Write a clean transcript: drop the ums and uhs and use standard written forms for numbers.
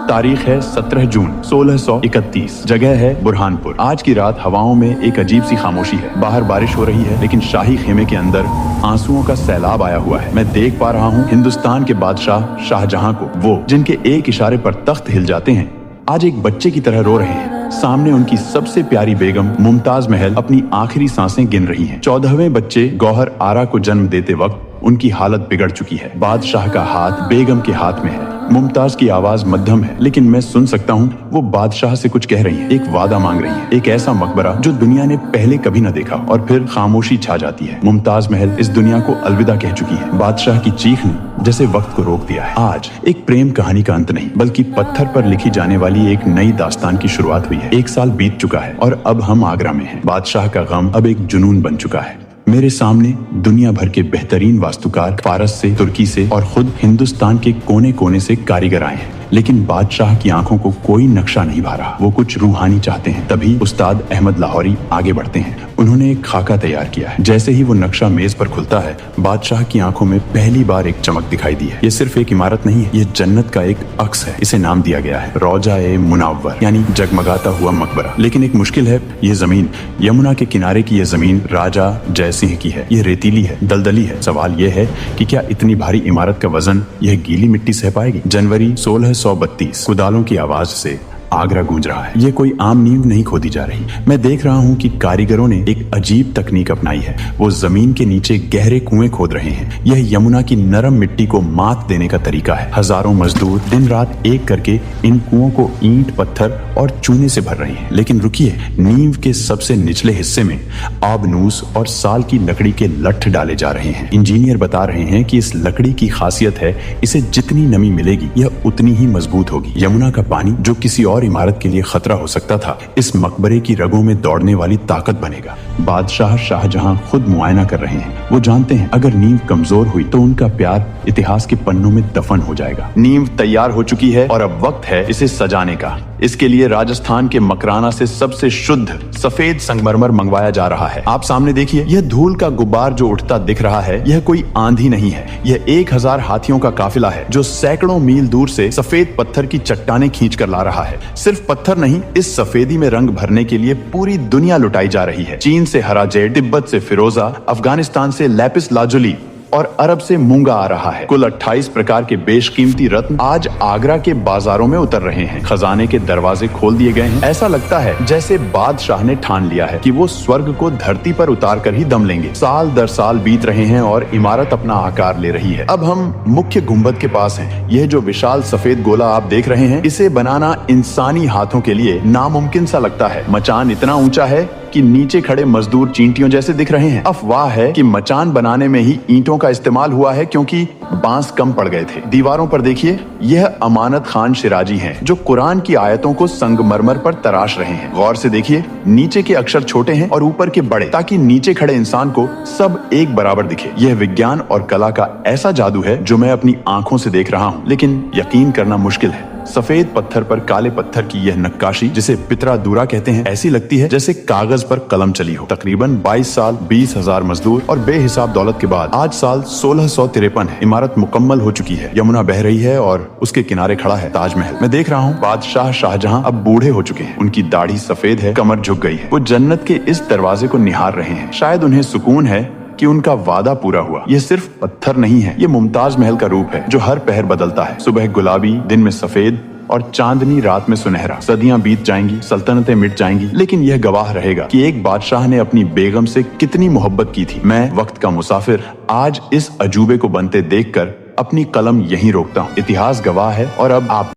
तारीख है 17 जून 1631। जगह है बुरहानपुर। आज की रात हवाओं में एक अजीब सी खामोशी है। बाहर बारिश हो रही है, लेकिन शाही खेमे के अंदर आंसुओं का सैलाब आया हुआ है। मैं देख पा रहा हूँ हिंदुस्तान के बादशाह शाहजहां को, वो जिनके एक इशारे पर तख्त हिल जाते हैं, आज एक बच्चे की तरह रो रहे हैं। सामने उनकी सबसे प्यारी बेगम मुमताज महल अपनी आखिरी सांसें गिन रही हैं। 14वें बच्चे गौहर आरा को जन्म देते वक्त उनकी हालत बिगड़ चुकी है। बादशाह का हाथ बेगम के हाथ में है। मुमताज की आवाज मध्यम है, लेकिन मैं सुन सकता हूँ वो बादशाह से कुछ कह रही है, एक वादा मांग रही है, एक ऐसा मकबरा जो दुनिया ने पहले कभी न देखा। और फिर खामोशी छा जाती है। मुमताज महल इस दुनिया को अलविदा कह चुकी है। बादशाह की चीख ने जैसे वक्त को रोक दिया है। आज एक प्रेम कहानी का अंत नहीं, बल्कि पत्थर पर लिखी जाने वाली एक नई दास्तान की शुरुआत हुई है। 1 साल बीत चुका है और अब हम आगरा में हैं। बादशाह का गम अब एक जुनून बन चुका है। मेरे सामने दुनिया भर के बेहतरीन वास्तुकार फारस से, तुर्की से और खुद हिंदुस्तान के कोने कोने से कारीगर आए हैं, लेकिन बादशाह की आंखों को कोई नक्शा नहीं भा रहा। वो कुछ रूहानी चाहते हैं। तभी उस्ताद अहमद लाहौरी आगे बढ़ते हैं। उन्होंने एक खाका तैयार किया है। जैसे ही वो नक्शा मेज पर खुलता है, बादशाह की आंखों में पहली बार एक चमक दिखाई दी है। ये सिर्फ एक इमारत नहीं है, ये जन्नत का एक अक्स है। इसे नाम दिया गया है रौजा-ए मुनव्वर, यानी जगमगाता हुआ मकबरा। लेकिन एक मुश्किल है, ये जमीन, यमुना के किनारे की ये जमीन राजा जयसिंह की है। ये रेतीली है, दलदली है। सवाल ये है कि क्या इतनी भारी इमारत का वजन यह गीली मिट्टी सह पाएगी? जनवरी 1632, कुदालों की आवाज से आगरा गूंज रहा है। ये कोई आम नींव नहीं खोदी जा रही। मैं देख रहा हूँ कि कारीगरों ने एक अजीब तकनीक अपनाई है। वो जमीन के नीचे गहरे कुएं खोद रहे हैं। यह यमुना की नरम मिट्टी को मात देने का तरीका है। हजारों मजदूर दिन रात एक करके इन कुओं को ईंट, पत्थर और चूने से भर रहे हैं। लेकिन रुकिए, नींव के सबसे निचले हिस्से में आबनूस और साल की लकड़ी के लट्ठ डाले जा रहे हैं। इंजीनियर बता रहे हैं कि इस लकड़ी की खासियत है, इसे जितनी नमी मिलेगी यह उतनी ही मजबूत होगी। यमुना का पानी, जो किसी और इमारत के लिए खतरा हो सकता था, इस मकबरे की रगों में दौड़ने वाली ताकत बनेगा। बादशाह शाहजहां खुद मुआयना कर रहे हैं। वो जानते हैं अगर नींव कमजोर हुई तो उनका प्यार इतिहास के पन्नों में दफन हो जाएगा। नींव तैयार हो चुकी है और अब वक्त है इसे सजाने का। इसके लिए राजस्थान के मकराना से सबसे शुद्ध सफेद संगमरमर मंगवाया जा रहा है। आप सामने देखिए, यह धूल का गुब्बार जो उठता दिख रहा है, यह कोई आंधी नहीं है। यह 1000 हाथियों का काफिला है जो सैकड़ों मील दूर से सफेद पत्थर की चट्टानें खींच कर ला रहा है। सिर्फ पत्थर नहीं, इस सफेदी में रंग भरने के लिए पूरी दुनिया लुटाई जा रही है। चीन से हरा जेड, तिब्बत से फिरोजा, अफगानिस्तान से लैपिस लाजुली और अरब से मूंगा आ रहा है। कुल 28 प्रकार के बेशकीमती रत्न आज आगरा के बाजारों में उतर रहे हैं। खजाने के दरवाजे खोल दिए गए हैं। ऐसा लगता है जैसे बादशाह ने ठान लिया है कि वो स्वर्ग को धरती पर उतार कर ही दम लेंगे। साल दर साल बीत रहे हैं और इमारत अपना आकार ले रही है। अब हम मुख्य गुंबद के पास हैं। यह जो विशाल सफेद गोला आप देख रहे हैं, इसे बनाना इंसानी हाथों के लिए नामुमकिन सा लगता है। मचान इतना ऊंचा है कि नीचे खड़े मजदूर चींटियों जैसे दिख रहे हैं। अफवाह है कि मचान बनाने में ही ईंटों का इस्तेमाल हुआ है, क्योंकि बांस कम पड़ गए थे। दीवारों पर देखिए, यह अमानत खान शिराजी हैं जो कुरान की आयतों को संगमरमर पर तराश रहे हैं। गौर से देखिए, नीचे के अक्षर छोटे हैं और ऊपर के बड़े, ताकि नीचे खड़े इंसान को सब एक बराबर दिखे। यह विज्ञान और कला का ऐसा जादू है जो मैं अपनी आंखों से देख रहा हूँ, लेकिन यकीन करना मुश्किल है। सफेद पत्थर पर काले पत्थर की यह नक्काशी, जिसे पितरा दूरा कहते हैं, ऐसी लगती है जैसे कागज पर कलम चली हो। तकरीबन 22 साल, 20,000 मजदूर और बेहिसाब दौलत के बाद आज साल 1653 है। इमारत मुकम्मल हो चुकी है। यमुना बह रही है और उसके किनारे खड़ा है ताजमहल। मैं देख रहा हूँ बादशाह शाहजहां अब बूढ़े हो चुके हैं। उनकी दाढ़ी सफेद है, कमर झुक गई है। वो जन्नत के इस दरवाजे को निहार रहे हैं। शायद उन्हें सुकून है कि उनका वादा पूरा हुआ। यह सिर्फ पत्थर नहीं है, ये मुमताज महल का रूप है जो हर पहर बदलता है। सुबह गुलाबी, दिन में सफेद और चांदनी रात में सुनहरा। सदियां बीत जाएंगी, सल्तनतें मिट जाएंगी, लेकिन यह गवाह रहेगा कि एक बादशाह ने अपनी बेगम से कितनी मोहब्बत की थी। मैं, वक्त का मुसाफिर, आज इस अजूबे को बनते देखकर अपनी कलम यहीं रोकता हूँ। इतिहास गवाह है और अब आप